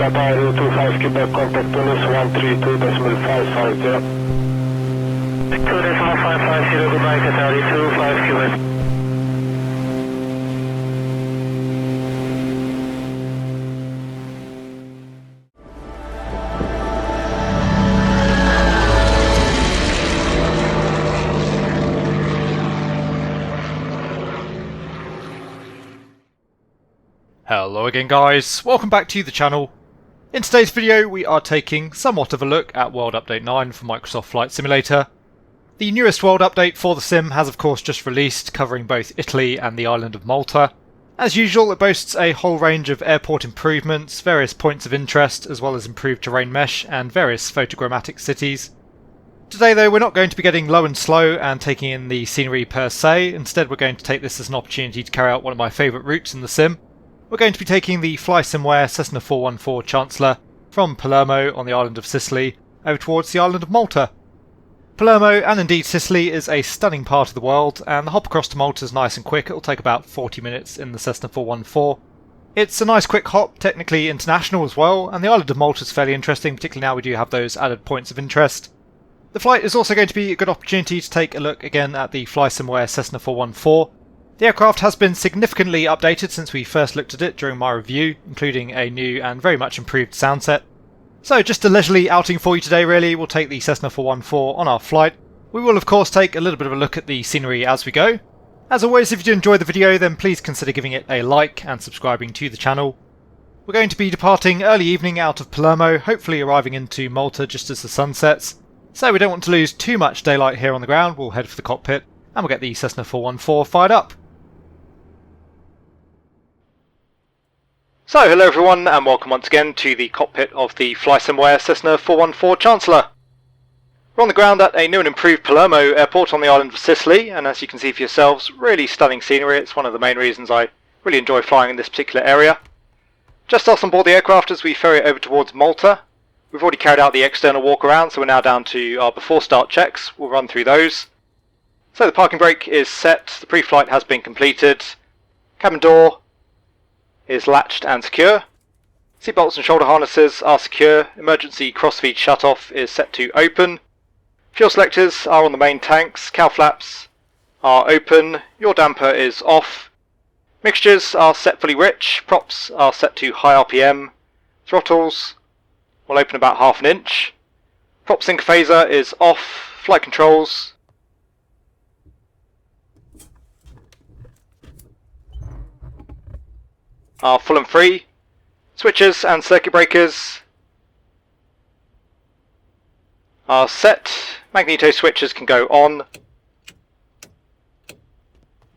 Papa, 25 Quebec, contact police 132.550. 2.550, goodbye, Qatari 25 Quebec. Hello again guys, welcome back to the channel. In today's video we are taking somewhat of a look at World Update 9 for Microsoft Flight Simulator. The newest World Update for the sim has of course just released, covering both Italy and the island of Malta. As usual, it boasts a whole range of airport improvements, various points of interest, as well as improved terrain mesh and various photogrammatic cities. Today though, we're not going to be getting low and slow and taking in the scenery per se. Instead we're going to take this as an opportunity to carry out one of my favourite routes in the sim. We're going to be taking the Flysimware Cessna 414 Chancellor from Palermo on the island of Sicily over towards the island of Malta. Palermo, and indeed Sicily, is a stunning part of the world, and the hop across to Malta is nice and quick. It'll take about 40 minutes in the Cessna 414. It's a nice quick hop, technically international as well, and the island of Malta is fairly interesting, particularly now we do have those added points of interest. The flight is also going to be a good opportunity to take a look again at the Flysimware Cessna 414. The aircraft has been significantly updated since we first looked at it during my review, including a new and very much improved soundset. So just a leisurely outing for you today really. We'll take the Cessna 414 on our flight. We will of course take a little bit of a look at the scenery as we go. As always, if you do enjoy the video then please consider giving it a like and subscribing to the channel. We're going to be departing early evening out of Palermo, hopefully arriving into Malta just as the sun sets. So we don't want to lose too much daylight here on the ground. We'll head for the cockpit and we'll get the Cessna 414 fired up. So hello everyone and welcome once again to the cockpit of the Flysimware Cessna 414 Chancellor. We're on the ground at a new and improved Palermo airport on the island of Sicily, and as you can see for yourselves, really stunning scenery. It's one of the main reasons I really enjoy flying in this particular area. Just us on board the aircraft as we ferry over towards Malta. We've already carried out the external walk around, so we're now down to our before start checks. We'll run through those. So the parking brake is set, the pre-flight has been completed, cabin door is latched and secure. Seatbelts and shoulder harnesses are secure. Emergency crossfeed shutoff is set to open. Fuel selectors are on the main tanks. Cowl flaps are open. Yaw damper is off. Mixtures are set fully rich. Props are set to high RPM. Throttles will open about half an inch. Prop sync phaser is off. Flight controls are full and free. Switches and circuit breakers are set. Magneto switches can go on.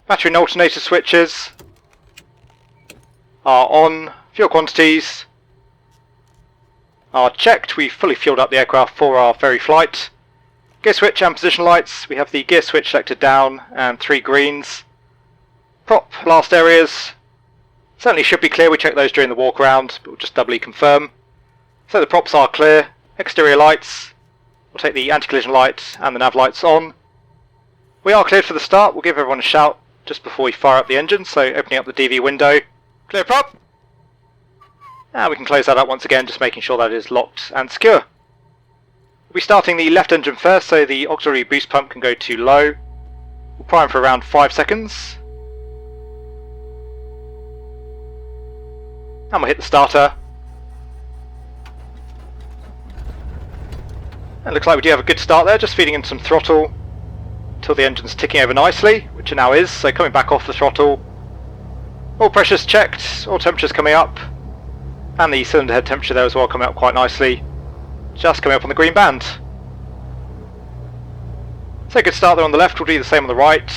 Battery and alternator switches are on. Fuel quantities are checked. We've fully fueled up the aircraft for our ferry flight. Gear switch and position lights. We have the gear switch selected down and 3 greens. Prop blast areas certainly should be clear. We checked those during the walk around, but we'll just doubly confirm. So the props are clear. Exterior lights, we'll take the anti-collision light and the nav lights on. We are cleared for the start. We'll give everyone a shout just before we fire up the engine, so opening up the DV window. Clear prop! And we can close that up once again, just making sure that it is locked and secure. We'll be starting the left engine first, so the auxiliary boost pump can go to low. We'll prime for around 5 seconds. And we'll hit the starter. It looks like we do have a good start there, just feeding in some throttle until the engine's ticking over nicely, which it now is, so coming back off the throttle. All pressures checked, all temperatures coming up, and the cylinder head temperature there as well coming up quite nicely, just coming up on the green band. So good start there on the left, we'll do the same on the right.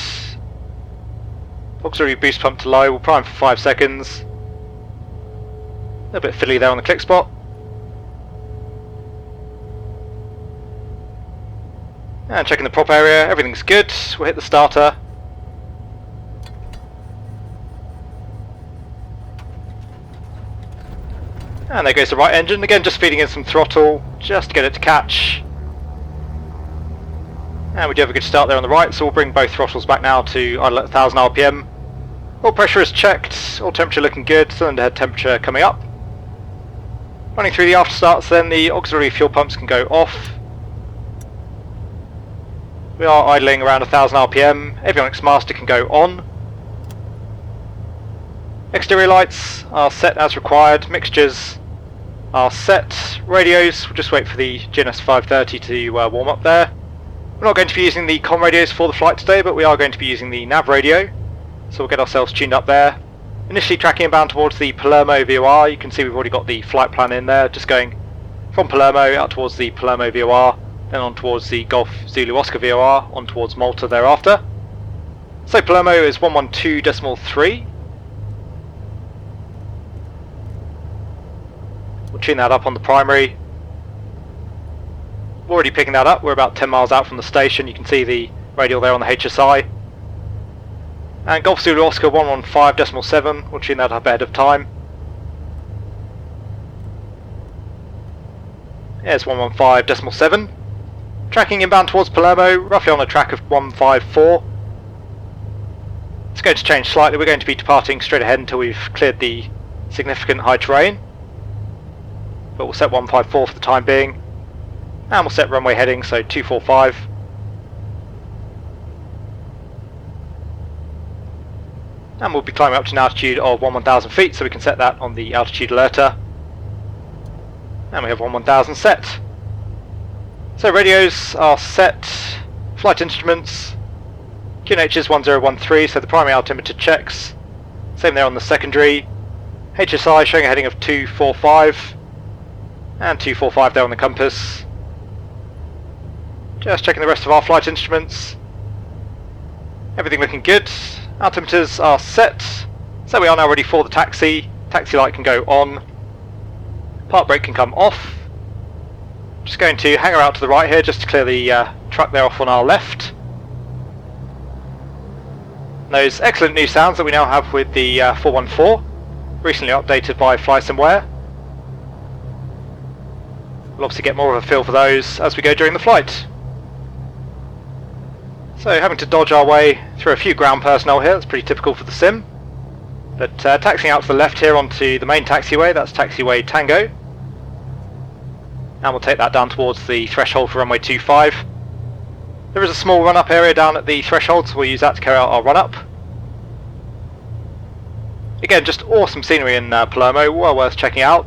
Auxiliary boost pump to low, we'll prime for 5 seconds. A little bit fiddly there on the click spot. And checking the prop area, everything's good. We'll hit the starter. And there goes the right engine, again just feeding in some throttle, just to get it to catch. And we do have a good start there on the right, so we'll bring both throttles back now to idle at 1000 RPM. All pressure is checked, all temperature looking good, cylinder head temperature coming up. Running through the after starts, then the auxiliary fuel pumps can go off. We are idling around 1000 RPM. Avionics master can go on. Exterior lights are set as required. Mixtures are set. Radios, we'll just wait for the GNS 530 to warm up there. We're not going to be using the comm radios for the flight today, but we are going to be using the nav radio. So we'll get ourselves tuned up there. Initially tracking inbound towards the Palermo VOR. You can see we've already got the flight plan in there, just going from Palermo out towards the Palermo VOR, then on towards the Golf Zulu Oscar VOR, on towards Malta thereafter. So Palermo is 112.3. We'll tune that up on the primary. Already picking that up, we're about 10 miles out from the station. You can see the radial there on the HSI. And Golf Zulu Oscar 115.7, we'll tune that up ahead of time. There's 115.7. Tracking inbound towards Palermo, roughly on a track of 154. It's going to change slightly, we're going to be departing straight ahead until we've cleared the significant high terrain. But we'll set 154 for the time being. And we'll set runway heading, so 245. And we'll be climbing up to an altitude of 1000 feet, so we can set that on the altitude alerter. And we have 1000 set. So radios are set, flight instruments, QNH is 1013, so the primary altimeter checks. Same there on the secondary. HSI showing a heading of 245. And 245 there on the compass. Just checking the rest of our flight instruments. Everything looking good. Altimeters are set. So we are now ready for the taxi. Taxi light can go on. Park brake can come off. Just going to hang her out to the right here just to clear the truck there off on our left. Those excellent new sounds that we now have with the 414. Recently updated by Flysimware. We'll obviously get more of a feel for those as we go during the flight. So having to dodge our way through a few ground personnel here, that's pretty typical for the sim. But taxiing out to the left here onto the main taxiway, that's taxiway Tango. And we'll take that down towards the threshold for runway 25. There is a small run-up area down at the threshold, so we'll use that to carry out our run-up. Again, just awesome scenery in Palermo, well worth checking out.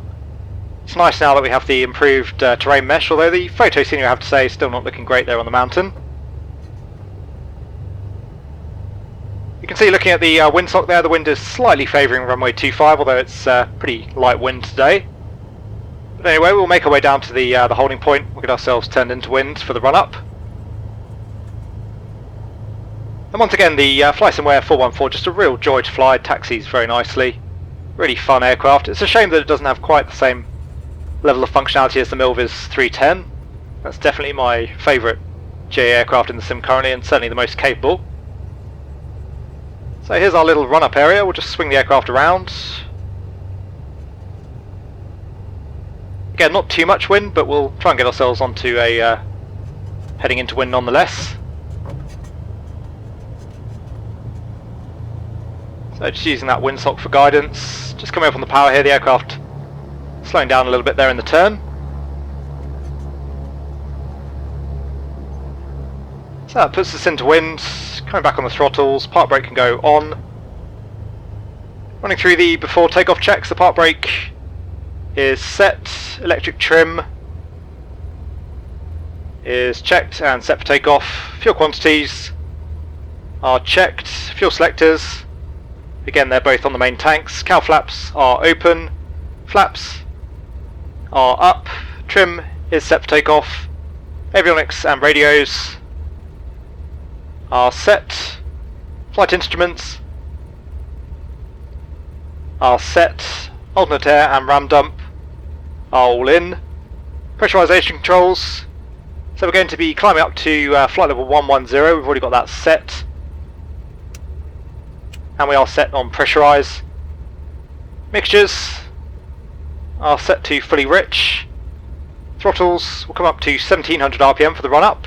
It's nice now that we have the improved terrain mesh, although the photo scenery, I have to say, is still not looking great there on the mountain. You can see, looking at the windsock there, the wind is slightly favouring runway 25, although it's pretty light wind today. But anyway, we'll make our way down to the holding point. We'll get ourselves turned into wind for the run-up. And once again, the Flysimware 414, just a real joy to fly, taxis very nicely. Really fun aircraft. It's a shame that it doesn't have quite the same level of functionality as the Milviz 310. That's definitely my favourite GA aircraft in the sim currently, and certainly the most capable. So here's our little run-up area. We'll just swing the aircraft around. Again, not too much wind, but we'll try and get ourselves onto a heading into wind nonetheless. So just using that windsock for guidance. Just coming up on the power here, the aircraft slowing down a little bit there in the turn. So that puts us into wind. Coming back on the throttles, park brake can go on. Running through the before takeoff checks, the park brake is set, electric trim is checked and set for takeoff. Fuel quantities are checked, fuel selectors, again they're both on the main tanks. Cowl flaps are open, flaps are up, trim is set for takeoff. Avionics and radios are set, flight instruments are set, alternate air and ram dump are all in. Pressurization controls, so we're going to be climbing up to flight level 110, we've already got that set. And we are set on pressurize. Mixtures are set to fully rich. Throttles will come up to 1700 RPM for the run-up.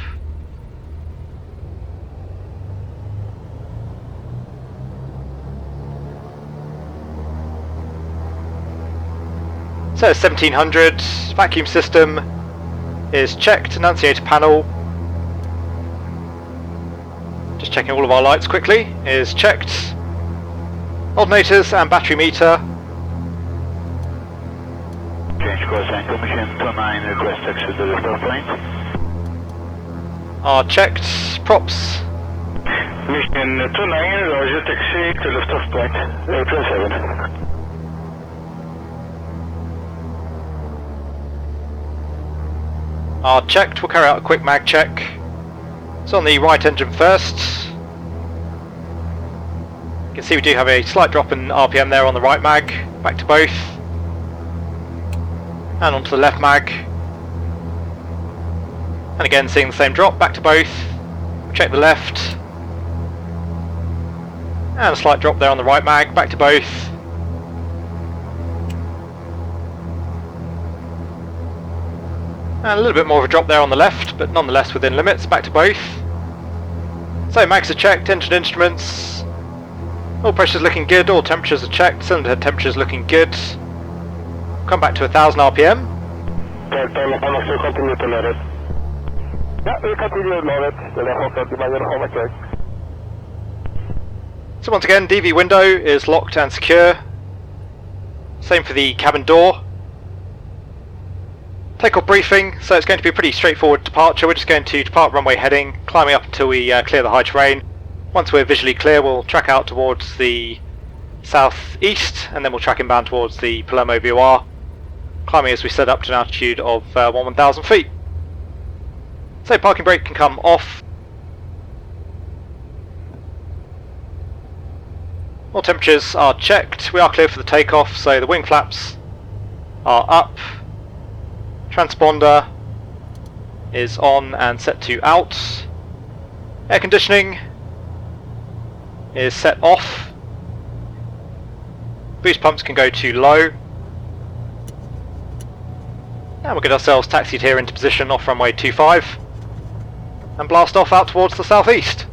So 1700, vacuum system is checked, annunciator panel, just checking all of our lights quickly, is checked, alternators and battery meter. Change course and commission 29, request access to the liftoff point. Are checked, props. Mission 29, Roger, taxi to liftoff point, 817. Are checked, we'll carry out a quick mag check. It's on the right engine first. You can see we do have a slight drop in RPM there on the right mag, back to both. And onto the left mag. And again seeing the same drop, back to both. Check the left. And a slight drop there on the right mag, back to both. And a little bit more of a drop there on the left, but nonetheless within limits, back to both. So mags are checked, engine instruments, all pressures looking good, all temperatures are checked, cylinder head temperatures looking good. Come back to 1000 RPM. Continue to let it. Yeah, we continue to let it. Then I hope that you might get a home check. So once again, DV window is locked and secure. Same for the cabin door. Takeoff briefing, so it's going to be a pretty straightforward departure. We're just going to depart runway heading, climbing up until we clear the high terrain. Once we're visually clear, we'll track out towards the southeast, and then we'll track inbound towards the Palermo VOR, climbing as we set up to an altitude of 1000 feet. So parking brake can come off. All temperatures are checked. We are clear for the takeoff, so the wing flaps are up. Transponder is on and set to out. Air conditioning is set off. Boost pumps can go to low. And we'll get ourselves taxied here into position off runway 25 and blast off out towards the southeast.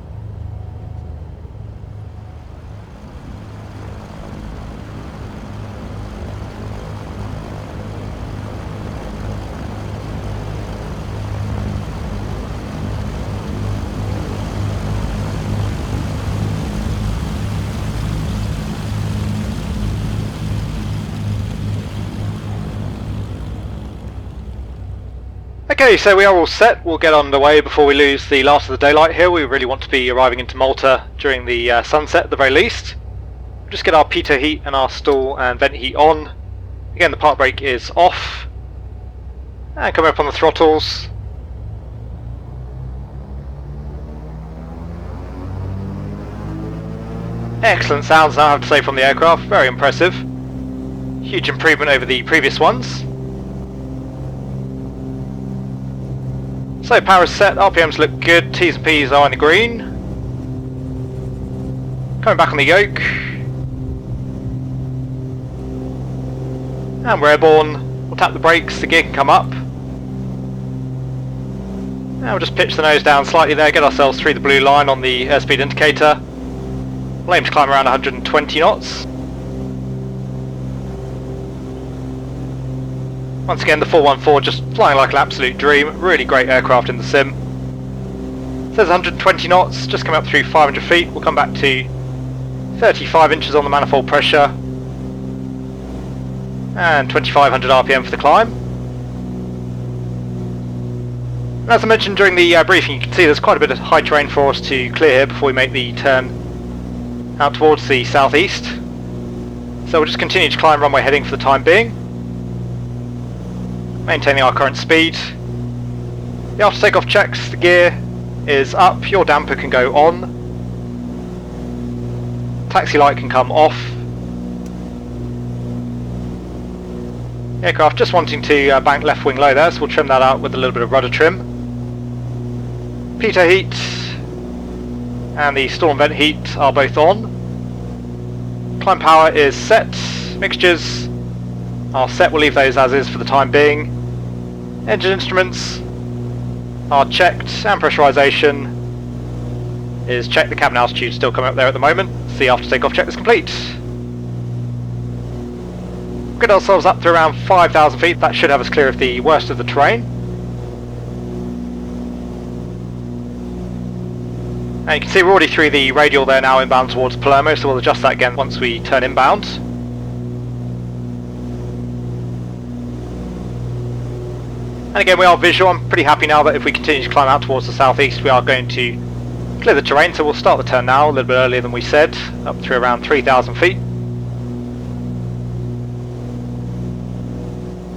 Okay, so we are all set. We'll get underway before we lose the last of the daylight here. We really want to be arriving into Malta during the sunset at the very least. We'll just get our pitot heat and our stall and vent heat on. Again, the park brake is off. And coming up on the throttles. Excellent sounds now, I have to say, from the aircraft. Very impressive. Huge improvement over the previous ones. So power is set, RPMs look good, T's and P's are in the green. Coming back on the yoke. And we're airborne. We'll tap the brakes, the gear can come up. And we'll just pitch the nose down slightly there, get ourselves through the blue line on the airspeed indicator. We'll aim to climb around 120 knots. Once again, the 414 just flying like an absolute dream. Really great aircraft in the sim. It says 120 knots, just coming up through 500 feet. We'll come back to 35 inches on the manifold pressure. And 2500 RPM for the climb. And as I mentioned during the briefing, you can see there's quite a bit of high terrain for us to clear here before we make the turn out towards the southeast. So we'll just continue to climb runway heading for the time being. Maintaining our current speed. The after takeoff checks, the gear is up, your damper can go on. Taxi light can come off. Aircraft just wanting to bank left wing low there, so we'll trim that out with a little bit of rudder trim. Pitot heat and the stall and vent heat are both on. Climb power is set. Mixtures are set, we'll leave those as is for the time being. Engine instruments are checked and pressurisation is checked. The cabin altitude is still coming up there at the moment. So the after takeoff check is complete. Get ourselves up to around 5,000 feet. That should have us clear of the worst of the terrain. And you can see we're already through the radial there now, inbound towards Palermo, so we'll adjust that again once we turn inbound. And again, we are visual. I'm pretty happy now that if we continue to climb out towards the southeast, we are going to clear the terrain, so we'll start the turn now a little bit earlier than we said, up through around 3,000 feet.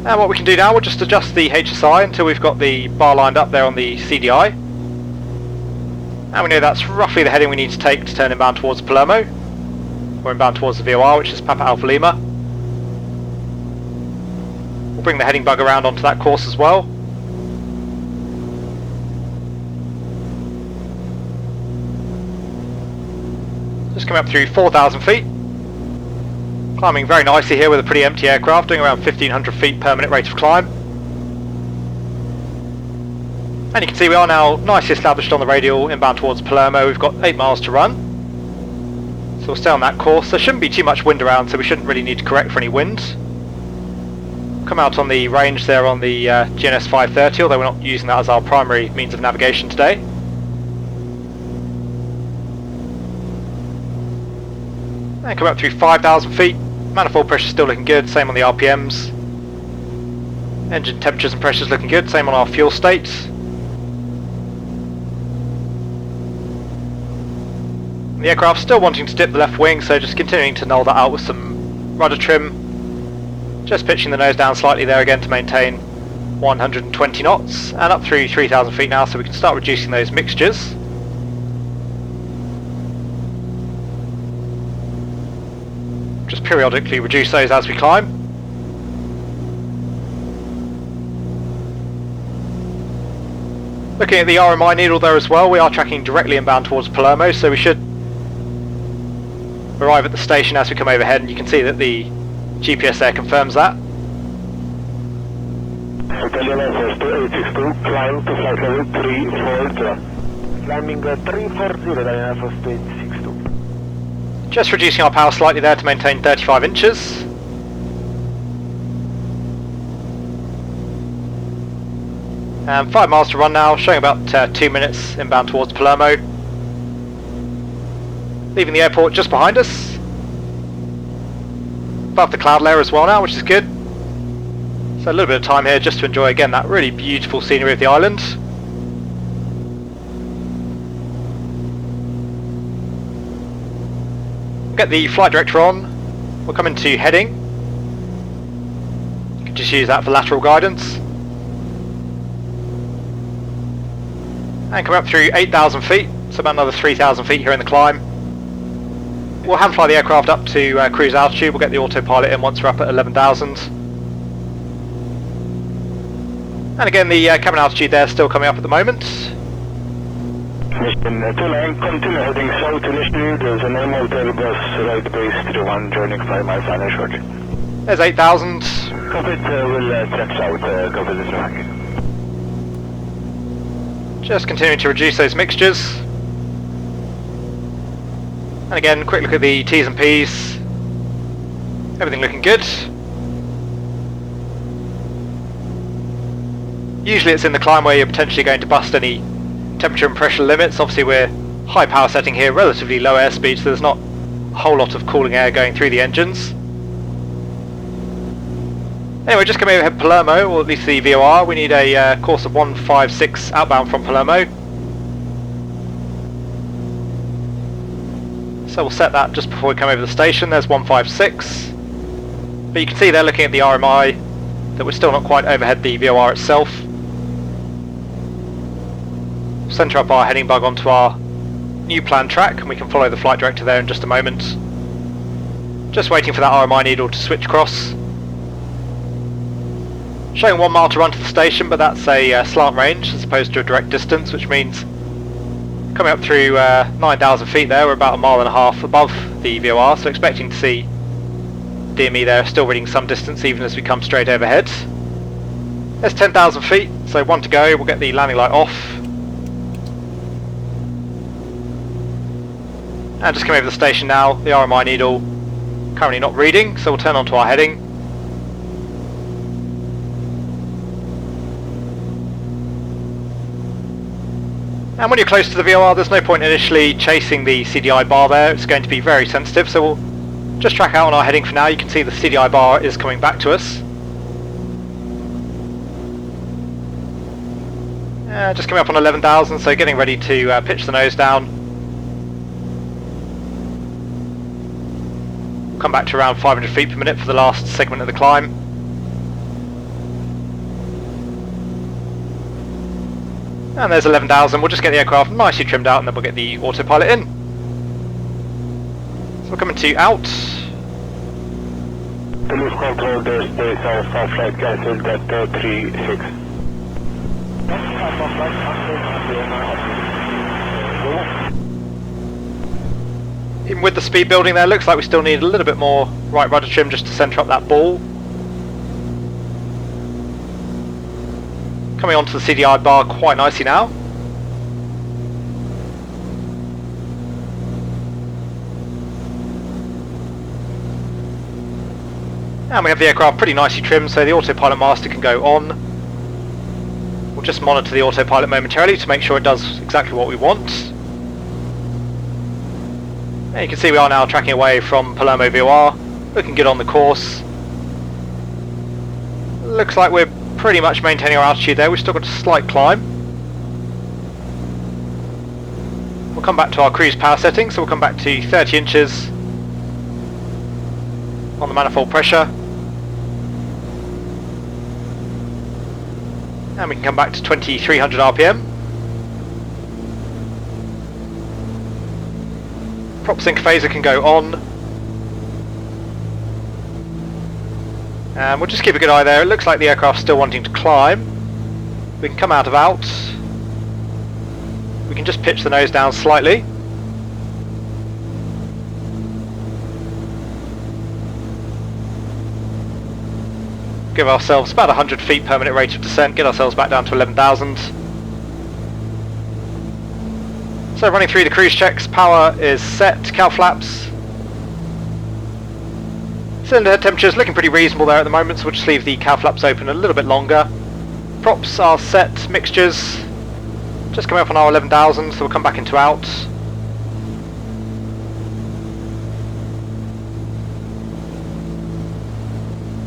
And what we can do now, we'll just adjust the HSI until we've got the bar lined up there on the CDI. And we know that's roughly the heading we need to take to turn inbound towards Palermo. Or inbound towards the VOR, which is Papa Alpha Lima. We'll bring the heading bug around onto that course as well. Just coming up through 4,000 feet. Climbing very nicely here with a pretty empty aircraft, doing around 1,500 feet per minute rate of climb. And you can see we are now nicely established on the radial, inbound towards Palermo. We've got 8 miles to run. So we'll stay on that course. There shouldn't be too much wind around, so we shouldn't really need to correct for any wind. Come out on the range there on the GNS 530, although we're not using that as our primary means of navigation today. And come up through 5,000 feet. Manifold pressure still looking good, same on the RPMs. Engine temperatures and pressures looking good, same on our fuel states. The aircraft still wanting to dip the left wing, so just continuing to null that out with some rudder trim. Just pitching the nose down slightly there again to maintain 120 knots. And up through 3,000 feet now, so we can start reducing those mixtures. Just periodically reduce those as we climb. Looking at the RMI needle there as well, we are tracking directly inbound towards Palermo, so we should arrive at the station as we come overhead, and you can see that the GPS there confirms that. Italian Air Force 2862, climb to flight level 340. Climbing 340, Italian Air Force 2862. Just reducing our power slightly there to maintain 35 inches. And 5 miles to run now, showing about 2 minutes inbound towards Palermo. Leaving the airport just behind us. Above the cloud layer as well now, which is good. So a little bit of time here just to enjoy again that really beautiful scenery of the island. Get the flight director on. We'll come into heading. You can just use that for lateral guidance. And come up through 8,000 feet, so about another 3,000 feet here in the climb. We'll hand fly the aircraft up to cruise altitude. We'll get the autopilot in once we're up at 11,000. And again, the cabin altitude there is still coming up at the moment. Mission 29, continue heading south initially. There's an M hotel bus right base 31, joining 5 miles final shortly. There's 8,000. Copy it, we'll track south, copy this track. Just continuing to reduce those mixtures. And again, quick look at the T's and P's. Everything looking good. Usually it's in the climb where you're potentially going to bust any temperature and pressure limits. Obviously we're high power setting here, relatively low airspeed, so there's not a whole lot of cooling air going through the engines. Anyway, just coming overhead Palermo, or at least the VOR. We need a course of 156 outbound from Palermo. So we'll set that just before we come over the station. There's 156. But you can see there, looking at the RMI, that we're still not quite overhead the VOR itself. Centre up our heading bug onto our new planned track, and we can follow the flight director there in just a moment. Just waiting for that RMI needle to switch across. Showing 1 mile to run to the station, but that's a slant range as opposed to a direct distance, which means coming up through 9,000 feet there, we're about 1.5 miles above the VOR, so expecting to see DME there still reading some distance even as we come straight overhead. There's 10,000 feet, so 1 to go. We'll get the landing light off. And just coming over the station now, the RMI needle currently not reading, so we'll turn on to our heading. And when you're close to the VOR, there's no point initially chasing the CDI bar there. It's going to be very sensitive, so we'll just track out on our heading for now. You can see the CDI bar is coming back to us. Just coming up on 11,000, so getting ready to pitch the nose down. We'll come back to around 500 feet per minute for the last segment of the climb. And there's 11,000. We'll just get the aircraft nicely trimmed out and then we'll get the autopilot in. So we're coming to out. To lose control, there's the south flight cancelled at 36. Even with the speed building there, looks like we still need a little bit more right rudder trim just to centre up that ball. Coming onto the CDI bar quite nicely now. And we have the aircraft pretty nicely trimmed, so the autopilot master can go on. We'll just monitor the autopilot momentarily to make sure it does exactly what we want. And you can see we are now tracking away from Palermo VOR, looking good on the course. Looks like we're pretty much maintaining our altitude there. We've still got a slight climb. We'll come back to our cruise power setting, so we'll come back to 30 inches on the manifold pressure. And we can come back to 2300 RPM. Prop sync phaser can go on. And we'll just keep a good eye there. It looks like the aircraft's still wanting to climb. We can come out of out. We can just pitch the nose down slightly. Give ourselves about 100 feet per minute rate of descent, get ourselves back down to 11,000. So running through the cruise checks, power is set, cow flaps. Cylinder head temperature is looking pretty reasonable there at the moment, so we'll just leave the cow flaps open a little bit longer. Props are set, mixtures just coming up on our 11,000, so we'll come back into out.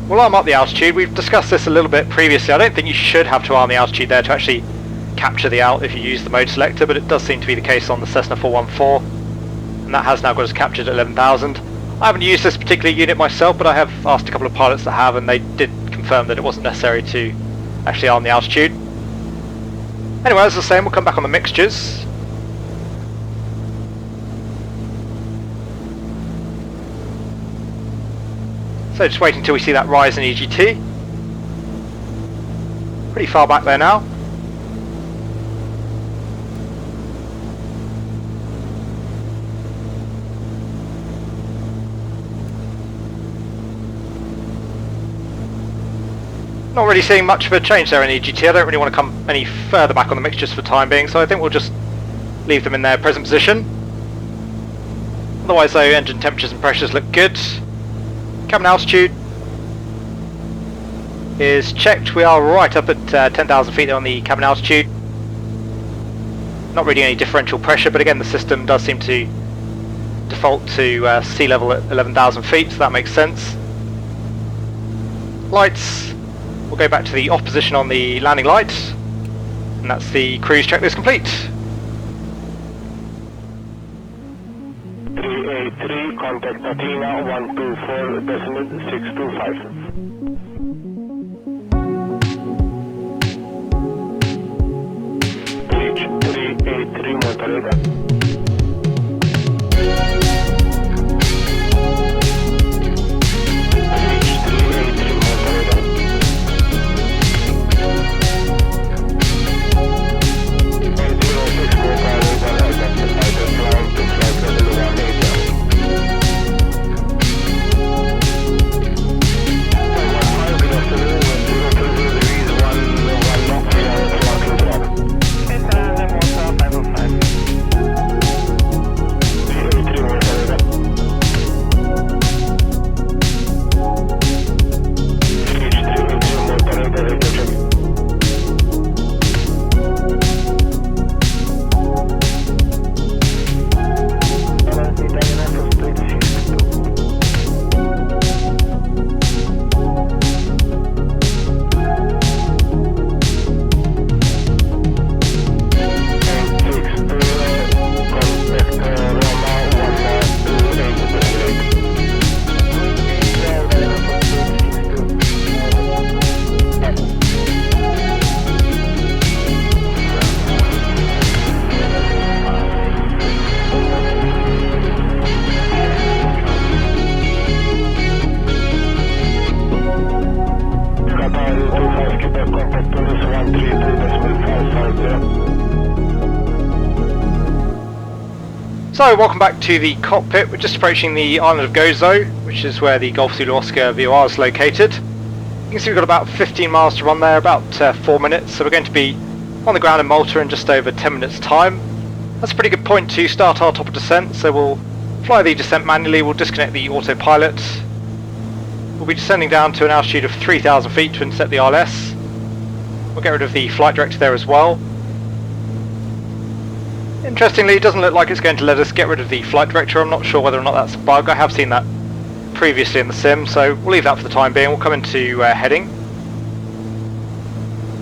We'll arm up the altitude. We've discussed this a little bit previously. I don't think you should have to arm the altitude there to actually capture the alt if you use the mode selector, but it does seem to be the case on the Cessna 414, and that has now got us captured at 11,000. I haven't used this particular unit myself, but I have asked a couple of pilots that have, and they did confirm that it wasn't necessary to actually arm the altitude. Anyway, as I was saying, we'll come back on the mixtures. So just waiting until we see that Ryzen EGT. Pretty far back there now. Not really seeing much of a change there in EGT. I don't really want to come any further back on the mixtures for the time being, so I think we'll just leave them in their present position. Otherwise though, engine temperatures and pressures look good. Cabin altitude is checked. We are right up at 10,000 feet on the cabin altitude. Not really any differential pressure, but again the system does seem to default to sea level at 11,000 feet, so that makes sense. Lights. We'll go back to the off position on the landing light, and that's the cruise checklist complete. 383, contact Athena 124.625. Reach 383 Monterey. So welcome back to the cockpit. We're just approaching the island of Gozo, which is where the Golf Zulu Oscar VOR is located. You can see we've got about 15 miles to run there, about 4 minutes, so we're going to be on the ground in Malta in just over 10 minutes time. That's a pretty good point to start our top of descent, so we'll fly the descent manually, we'll disconnect the autopilot. We'll be descending down to an altitude of 3,000 feet to intercept the ILS. We'll get rid of the flight director there as well. Interestingly, it doesn't look like it's going to let us get rid of the flight director. I'm not sure whether or not that's a bug. I have seen that previously in the sim, so we'll leave that for the time being. We'll come into heading.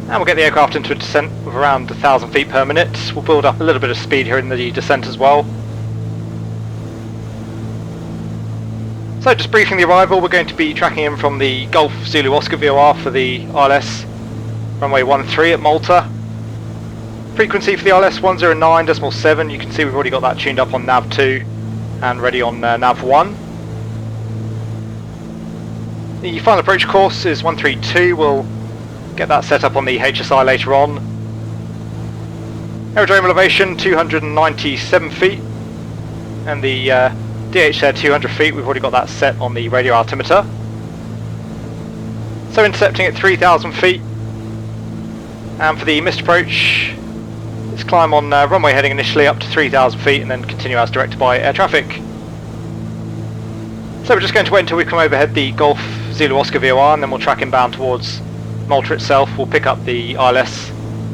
And we'll get the aircraft into a descent of around 1,000 feet per minute. We'll build up a little bit of speed here in the descent as well. So just briefing the arrival, we're going to be tracking in from the Golf Zulu Oscar VOR for the ILS runway 13 at Malta. Frequency for the ILS 109.7, you can see we've already got that tuned up on nav 2 and ready on nav 1. The final approach course is 132, we'll get that set up on the HSI later on. Aerodrome elevation 297 feet and the DH there 200 feet, we've already got that set on the radio altimeter. So intercepting at 3,000 feet, and for the missed approach, let's climb on runway heading initially up to 3,000 feet and then continue as directed by air traffic. So we're just going to wait until we come overhead the Golf Zulu Oscar VOR and then we'll track inbound towards Malta itself. We'll pick up the ILS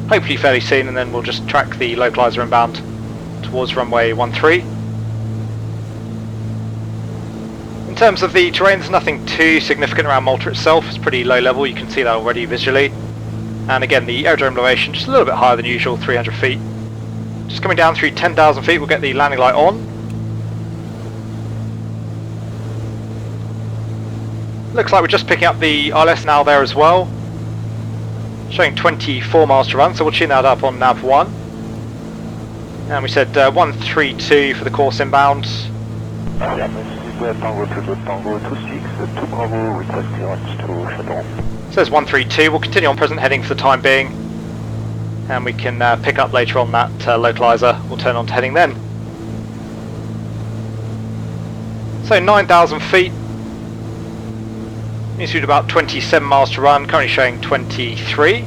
hopefully fairly soon and then we'll just track the localizer inbound towards runway 13. In terms of the terrain, there's nothing too significant around Malta itself. It's pretty low level, you can see that already visually. And again, the aerodrome elevation just a little bit higher than usual, 300 feet. Just coming down through 10,000 feet, we'll get the landing light on. Looks like we're just picking up the ILS now there as well. Showing 24 miles to run, so we'll tune that up on nav 1. And we said 132 for the course inbound. Says 132, we'll continue on present heading for the time being and we can pick up later on that localizer, we'll turn on to heading then. So 9,000 feet, means we've about 27 miles to run, currently showing 23.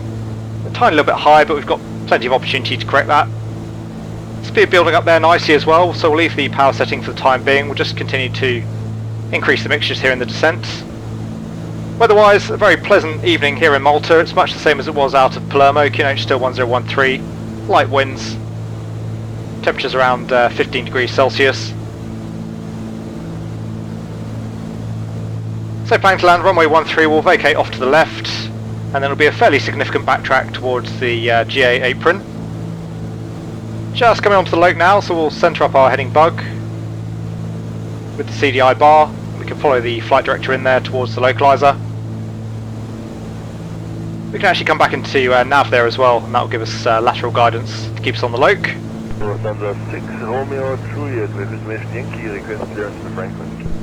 A tiny little bit high, but we've got plenty of opportunity to correct that. Speed building up there nicely as well, so we'll leave the power setting for the time being, we'll just continue to increase the mixtures here in the descent. Weather-wise, a very pleasant evening here in Malta. It's much the same as it was out of Palermo, QNH still 1013, light winds, temperatures around 15 degrees Celsius. So planning to land runway 13, we'll vacate off to the left, and then it'll be a fairly significant backtrack towards the GA apron. Just coming onto the loc now, so we'll centre up our heading bug with the CDI bar. We can follow the flight director in there towards the localizer. We can actually come back into nav there as well, and that will give us lateral guidance to keep us on the loc.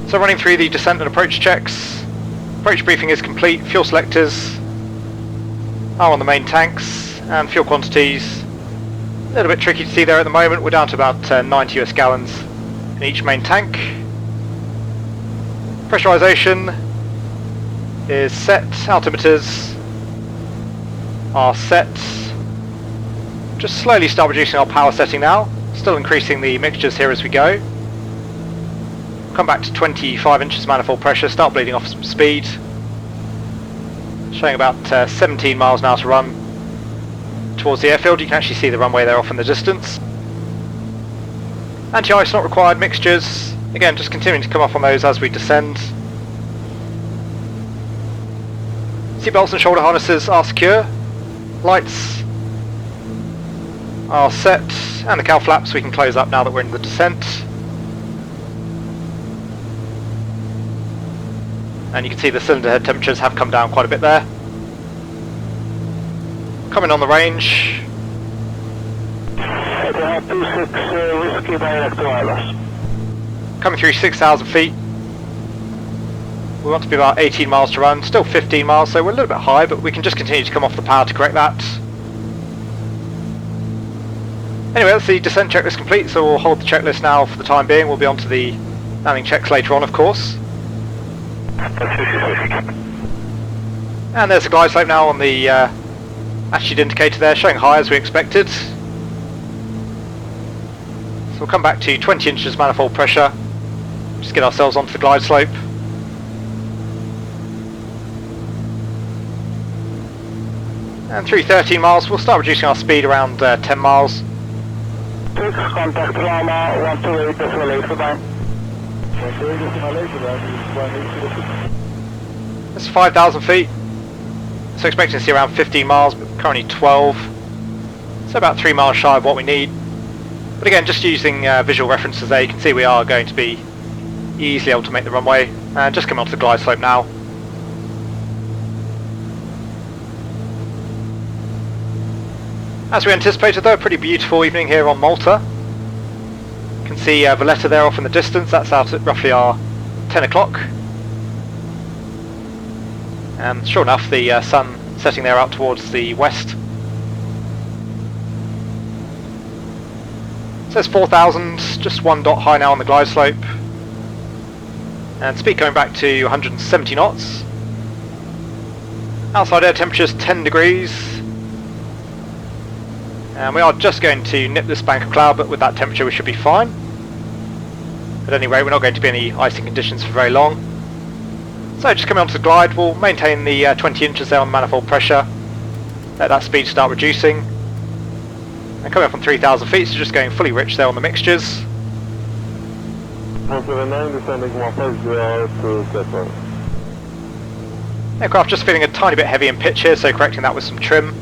So running through the descent and approach checks. Approach briefing is complete, fuel selectors are on the main tanks, and fuel quantities, a little bit tricky to see there at the moment, we're down to about 90 US gallons in each main tank. Pressurization is set, altimeters are set. Just slowly start reducing our power setting now, still increasing the mixtures here as we go. Come back to 25 inches manifold pressure, start bleeding off some speed. Showing about 17 miles an hour to run towards the airfield. You can actually see the runway there off in the distance. Anti-ice not required mixtures. Again, just continuing to come up on those as we descend. Seatbelts and shoulder harnesses are secure. Lights are set, and the cowl flaps we can close up now that we're in the descent. And you can see the cylinder head temperatures have come down quite a bit there. Coming on the range. Coming through 6,000 feet. We want to be about 18 miles to run, still 15 miles, so we're a little bit high, but we can just continue to come off the power to correct that. Anyway, that's the descent checklist complete, so we'll hold the checklist now for the time being. We'll be on to the landing checks later on, of course. And there's the glide slope now on the attitude indicator there, showing high as we expected. So we'll come back to 20 inches manifold pressure, just get ourselves onto the glide slope. And through 13 miles, we'll start reducing our speed around 10 miles. Contact Lama 128.8 for time. That's 5,000 feet. So expecting to see around 15 miles, but currently 12. So about 3 miles shy of what we need. But again, just using visual references there, you can see we are going to be easily able to make the runway. And just coming onto the glide slope now. As we anticipated though, a pretty beautiful evening here on Malta. You can see Valletta there off in the distance, that's out at roughly our 10 o'clock. And sure enough, the sun setting there out towards the west. It says 4,000, just 1 dot high now on the glide slope. And speed going back to 170 knots. Outside air temperature's 10 degrees. And we are just going to nip this bank of cloud, but with that temperature we should be fine. At any rate, we're not going to be any icing conditions for very long. So just coming onto the glide, we'll maintain the 20 inches there on the manifold pressure. Let that speed start reducing. And coming up on 3,000 feet, so just going fully rich there on the mixtures. 179, descending 150 to Chancellor. Aircraft just feeling a tiny bit heavy in pitch here, so correcting that with some trim.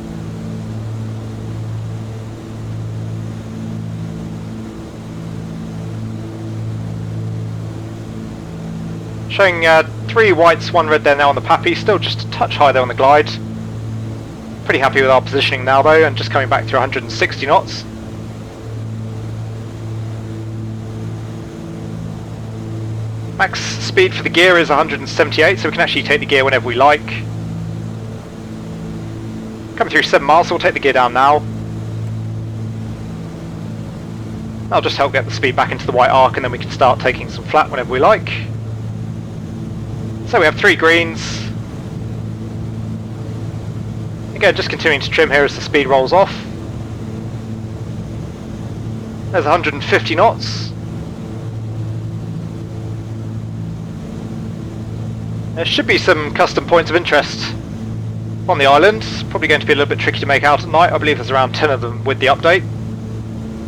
Showing 3 whites, 1 red there now on the Pappy, still just a touch high there on the glide. Pretty happy with our positioning now though, and just coming back through 160 knots. Max speed for the gear is 178, so we can actually take the gear whenever we like. Coming through 7 miles, so we'll take the gear down now. That'll just help get the speed back into the white arc, and then we can start taking some flat whenever we like. So we have 3 greens. Again, just continuing to trim here as the speed rolls off. There's 150 knots. There should be some custom points of interest on the island. Probably going to be a little bit tricky to make out at night. I believe there's around 10 of them with the update.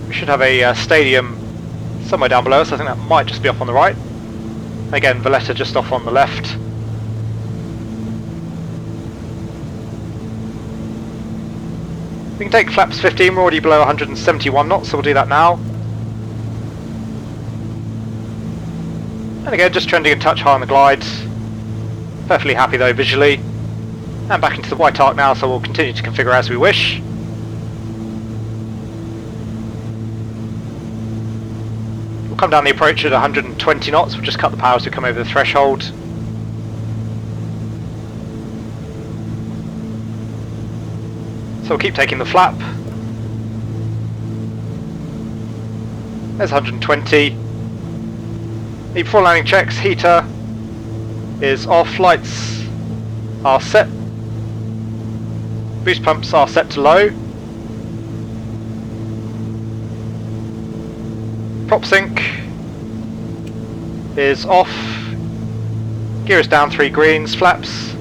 We should have a stadium somewhere down below us. I think that might just be off on the right. Again, Valletta just off on the left. We can take flaps 15, we're already below 171 knots, so we'll do that now. And again, just trending a touch high on the glide. Perfectly happy though visually. And back into the white arc now, so we'll continue to configure as we wish. Come down the approach at 120 knots, we'll just cut the power as we come over the threshold. So we'll keep taking the flap. There's 120. The before landing checks, heater is off, lights are set. Boost pumps are set to low. Prop sync is off, gear is down 3 greens, flaps,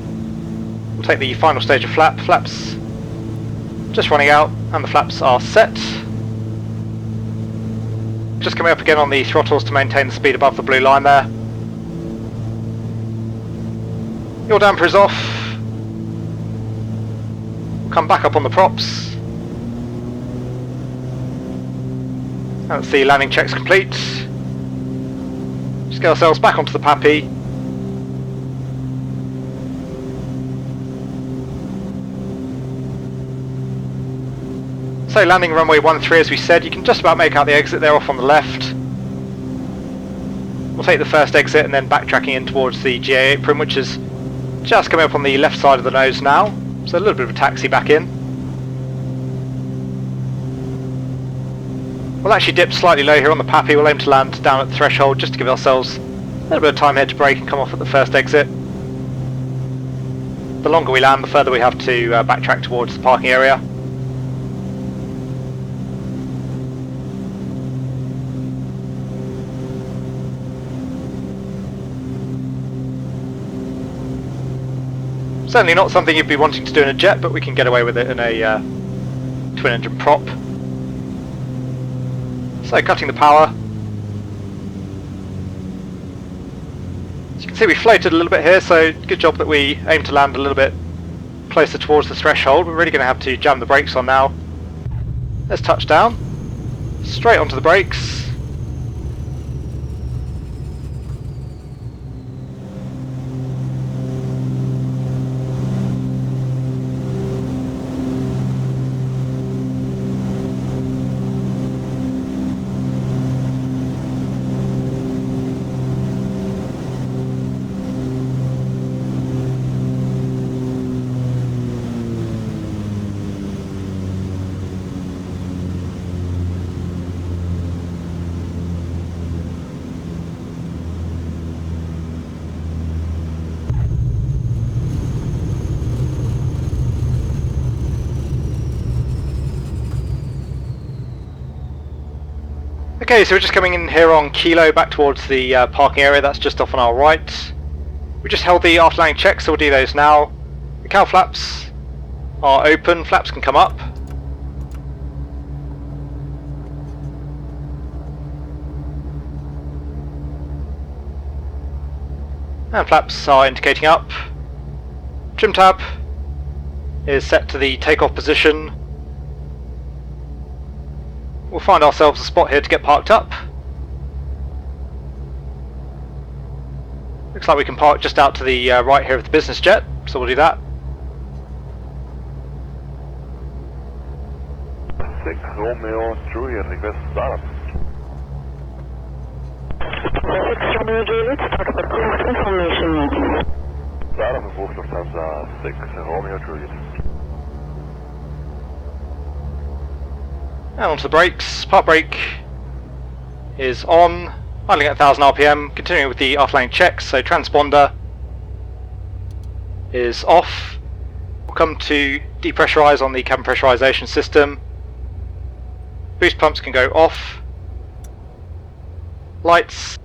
we'll take the final stage of flaps just running out, and the flaps are set. Just coming up again on the throttles to maintain the speed above the blue line there. Your damper is off, we'll come back up on the props. That's the landing checks complete. Just get ourselves back onto the Pappy. So landing runway 13 as we said, you can just about make out the exit there off on the left. We'll take the first exit and then backtracking in towards the GA apron, which is just coming up on the left side of the nose now. So a little bit of a taxi back in. We'll actually dip slightly low here on the Pappy. We'll aim to land down at the threshold just to give ourselves a little bit of time here to brake and come off at the first exit. The longer we land, the further we have to backtrack towards the parking area. Certainly not something you'd be wanting to do in a jet, but we can get away with it in a twin-engine prop. So cutting the power. As you can see, we floated a little bit here, so good job that we aim to land a little bit closer towards the threshold. We're really going to have to jam the brakes on now. Let's touch down. Straight onto the brakes. Okay, so we're just coming in here on Kilo back towards the parking area. That's just off on our right. We just held the after landing checks, so we'll do those now. The cowl flaps are open, flaps can come up. And flaps are indicating up. Trim tab is set to the takeoff position. We'll find ourselves a spot here to get parked up. Looks like we can park just out to the right here of the business jet, so we'll do that. 6 Romeo Juliet, request startup. 6 Romeo Juliet, startup at close information meeting. Startup of Lufthansa 6 Romeo Juliet. And onto the brakes. Park brake is on, idling at 1000 RPM, continuing with the after landing checks, so transponder is off. We'll come to depressurise on the cabin pressurisation system. Boost pumps can go off. Lights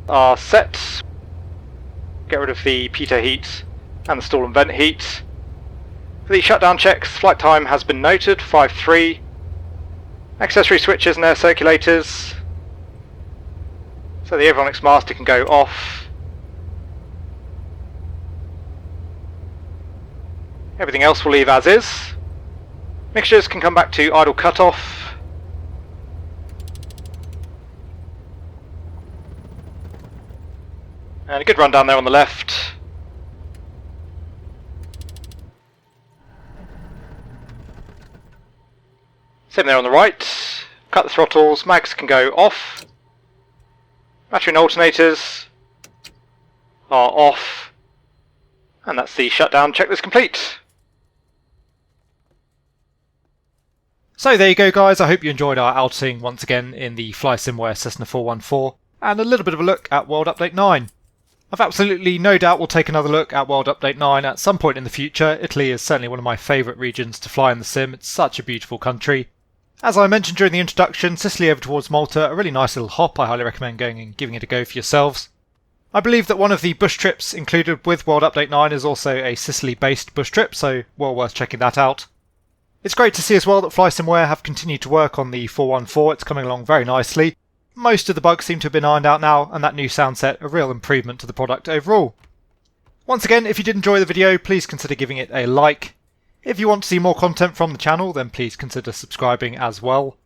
are set. Get rid of the pitot heat and the stall and vent heat. For the shutdown checks, flight time has been noted, 5-3. Accessory switches and air circulators. So the avionics master can go off. Everything else will leave as is. Mixtures can come back to idle cutoff. And a good run down there on the left. Same there on the right. Cut the throttles, mags can go off. Battery and alternators are off. And that's the shutdown checklist complete. So there you go guys, I hope you enjoyed our outing once again in the Flysimware Cessna 414 and a little bit of a look at World Update 9. I've absolutely no doubt we'll take another look at World Update 9 at some point in the future. Italy is certainly one of my favourite regions to fly in the sim, it's such a beautiful country. As I mentioned during the introduction, Sicily over towards Malta, a really nice little hop. I highly recommend going and giving it a go for yourselves. I believe that one of the bush trips included with World Update 9 is also a Sicily-based bush trip, so well worth checking that out. It's great to see as well that Flysimware have continued to work on the 414, it's coming along very nicely. Most of the bugs seem to have been ironed out now, and that new sound set a real improvement to the product overall. Once again, if you did enjoy the video, please consider giving it a like. If you want to see more content from the channel, then please consider subscribing as well.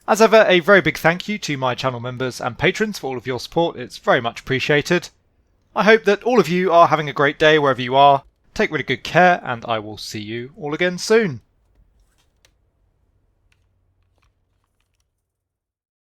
As ever, a very big thank you to my channel members and patrons for all of your support, it's very much appreciated. I hope that all of you are having a great day wherever you are, take really good care, and I will see you all again soon.